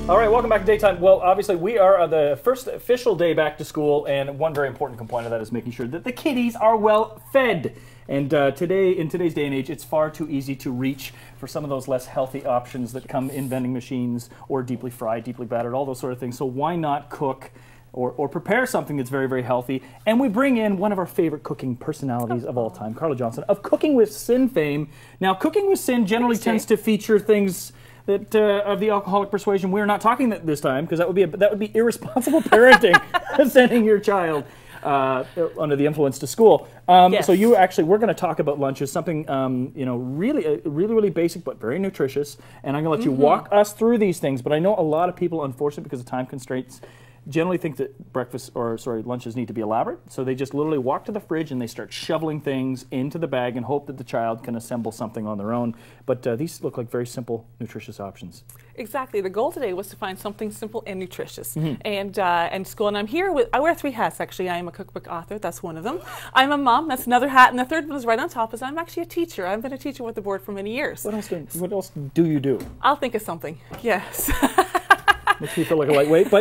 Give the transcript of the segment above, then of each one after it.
All right, welcome back to Daytime. Well, obviously, we are the first official day back to school, and one very important component of that is making sure that the kiddies are well fed. And in today's day and age, it's far too easy to reach for some of those less healthy options that come in vending machines or deeply fried, deeply battered, all those sort of things. So why not cook or prepare something that's very, very healthy? And we bring in one of our favorite cooking personalities of all time, Carla Johnson, of Cooking with Sin fame. Now, Cooking with Sin generally tends to feature things that of the alcoholic persuasion. We're not talking that this time because that would be irresponsible parenting, sending your child under the influence to school. Yes. So we're going to talk about lunches, something really basic but very nutritious. And I'm going to let you walk us through these things. But I know a lot of people, unfortunately, because of time constraints, generally think that lunches need to be elaborate. So they just literally walk to the fridge and they start shoveling things into the bag and hope that the child can assemble something on their own. But these look like very simple, nutritious options. Exactly. The goal today was to find something simple and nutritious. And school. And I'm here I wear 3 hats, actually. I am a cookbook author. That's one of them. I'm a mom. That's another hat. And the third one is right on top is I'm actually a teacher. I've been a teacher with the board for many years. What else do you do? I'll think of something. Yes. Makes me feel like a lightweight,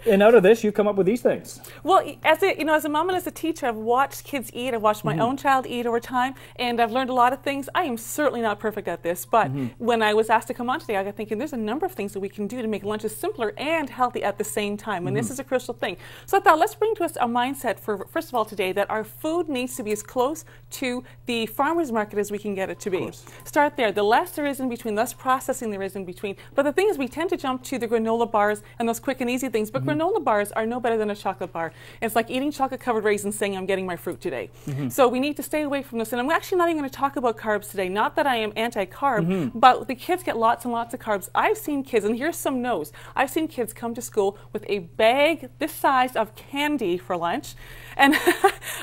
and out of this, you've come up with these things. Well, as a mom and as a teacher, I've watched kids eat. I've watched my own child eat over time, and I've learned a lot of things. I am certainly not perfect at this, but when I was asked to come on today, I got thinking there's a number of things that we can do to make lunches simpler and healthy at the same time, and this is a crucial thing. So I thought, let's bring to us a mindset for, first of all, today, that our food needs to be as close to the farmer's market as we can get it to be. Start there. The less there is in between, less processing there is in between. But the thing is, we tend to jump to the granola bars and those quick and easy things, but granola bars are no better than a chocolate bar. It's like eating chocolate-covered raisins saying, I'm getting my fruit today. So we need to stay away from this. And I'm actually not even going to talk about carbs today. Not that I am anti-carb, but the kids get lots and lots of carbs. I've seen kids, and here's some no's, I've seen kids come to school with a bag this size of candy for lunch. And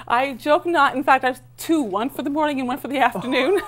I joke not, in fact, I have 2, one for the morning and one for the afternoon.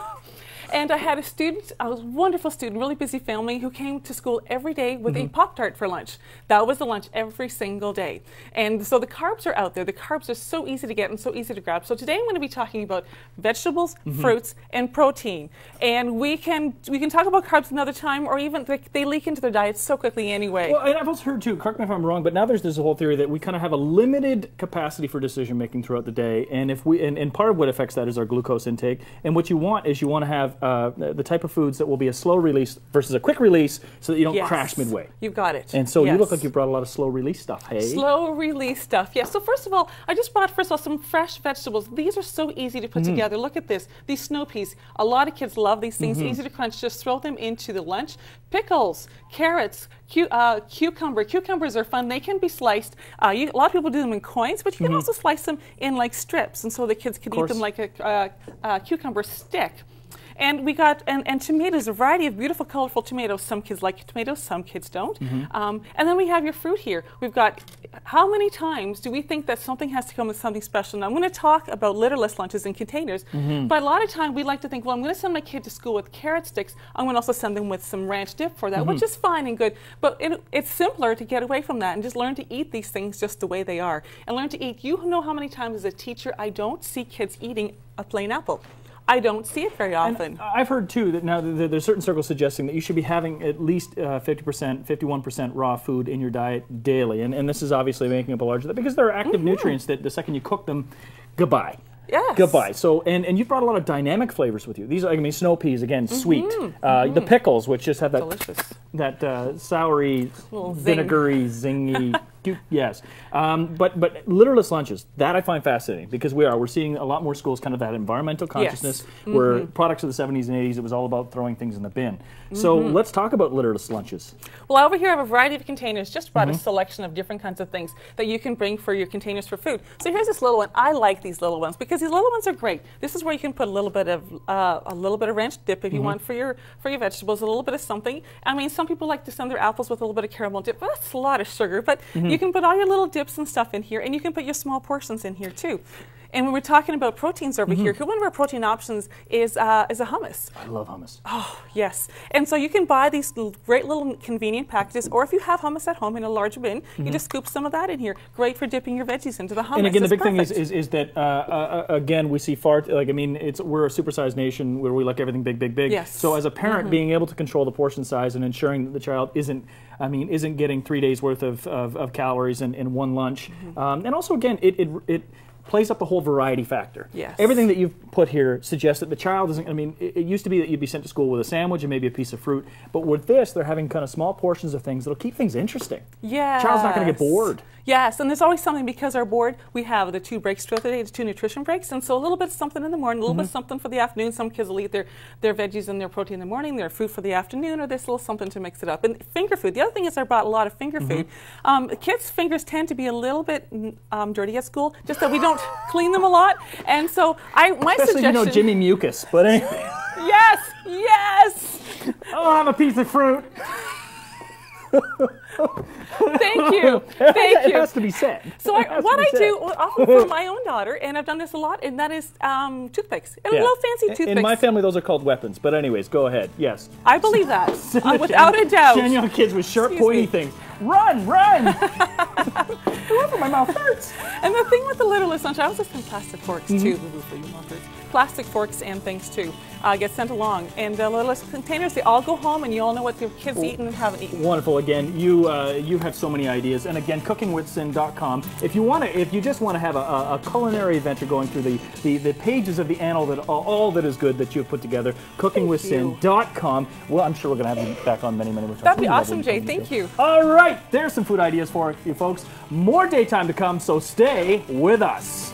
And I had a wonderful student, really busy family, who came to school every day with a Pop-Tart for lunch. That was the lunch every single day. And so the carbs are out there. The carbs are so easy to get and so easy to grab. So today I'm going to be talking about vegetables, fruits, and protein. And we can talk about carbs another time, or even they leak into their diets so quickly anyway. Well, and I've also heard too, correct me if I'm wrong, but now there's this whole theory that we kind of have a limited capacity for decision making throughout the day. And and part of what affects that is our glucose intake. And what you want to have the type of foods that will be a slow release versus a quick release, so that you don't crash midway. You've got it. And so you look like you brought a lot of slow release stuff. Hey, slow release stuff. Yes. So first of all, I just brought some fresh vegetables. These are so easy to put together. Look at this. These snow peas. A lot of kids love these things. Easy to crunch. Just throw them into the lunch. Pickles, carrots, cucumber. Cucumbers are fun. They can be sliced. A lot of people do them in coins, but you can also slice them in like strips, and so the kids can eat them like a cucumber stick. And we got and tomatoes, a variety of beautiful, colorful tomatoes. Some kids like tomatoes, some kids don't. And then we have your fruit here. We've got, how many times do we think that something has to come with something special? Now I'm going to talk about litterless lunches in containers, but a lot of time we like to think, well, I'm going to send my kid to school with carrot sticks. I'm going to also send them with some ranch dip for that, which is fine and good. But it's simpler to get away from that and just learn to eat these things just the way they are. And learn to eat. You know how many times as a teacher I don't see kids eating a plain apple. I don't see it very often. And I've heard, too, that now there's certain circles suggesting that you should be having at least 50%, 51% raw food in your diet daily. And this is obviously making up a large, because there are active nutrients that the second you cook them, goodbye. Yes. Goodbye. So, and you've brought a lot of dynamic flavors with you. These are, snow peas, again, sweet. The pickles, which just have that soury, vinegary, zingy. Yes. But litterless lunches, that I find fascinating, because we're seeing a lot more schools kind of that environmental consciousness, where products of the 70s and 80s, it was all about throwing things in the bin. So let's talk about litterless lunches. Well, over here I have a variety of containers, just brought a selection of different kinds of things that you can bring for your containers for food. So here's this little one. I like these little ones because these little ones are great. This is where you can put a little bit of ranch dip if you want for your vegetables, a little bit of something. Some people like to send their apples with a little bit of caramel dip. Well, that's a lot of sugar, but you can put all your little dips and stuff in here, and you can put your small portions in here too. And when we're talking about proteins over here, one of our protein options is a hummus. I love hummus. Oh, yes. And so you can buy these great little convenient packages, or if you have hummus at home in a large bin, you just scoop some of that in here. Great for dipping your veggies into the hummus. And again, the big perfect. thing is that again, we see far like, I mean, we're a supersized nation where we like everything big, big, big. Yes. So as a parent, being able to control the portion size and ensuring that the child isn't getting 3 days worth of calories in one lunch, and also again, it plays up the whole variety factor. Yes. Everything that you've put here suggests that the child isn't, I mean, it used to be that you'd be sent to school with a sandwich and maybe a piece of fruit, but with this, they're having kind of small portions of things that'll keep things interesting. Yes. The child's not going to get bored. Yes, and there's always something, because our board, we have the 2 breaks throughout the day, the 2 nutrition breaks, and so a little bit something in the morning, a little bit something for the afternoon. Some kids will eat their veggies and their protein in the morning, their fruit for the afternoon, or this little something to mix it up. And finger food, the other thing is I brought a lot of finger food. Kids' fingers tend to be a little bit dirty at school, just that we don't clean them a lot. And so my Especially, suggestion... Jimmy Mucus, but anyway. Yes, yes! I'll have a piece of fruit. Thank you. Thank It you. has to be said. So what I do often for my own daughter, and I've done this a lot, and that is toothpicks. And little fancy toothpicks. In my family, those are called weapons. But anyways, go ahead. Yes. I believe that, without a doubt. Send young kids with sharp, Excuse pointy me. things. Run, run! My mouth hurts. And the thing with the little essential, I was just in plastic forks too. Plastic forks and things too get sent along, and the little containers, they all go home, and you all know what your kids eaten and haven't eaten. Wonderful. Again, you have so many ideas, and again, cookingwithsin.com. If you just want to have a culinary adventure going through the pages of the annal that all that is good that you have put together, cookingwithsin.com. Well, I'm sure we're going to have you back on many more times. That'd be awesome, Jay. Thank you. All right, there's some food ideas for you folks. More daytime to come, so stay with us.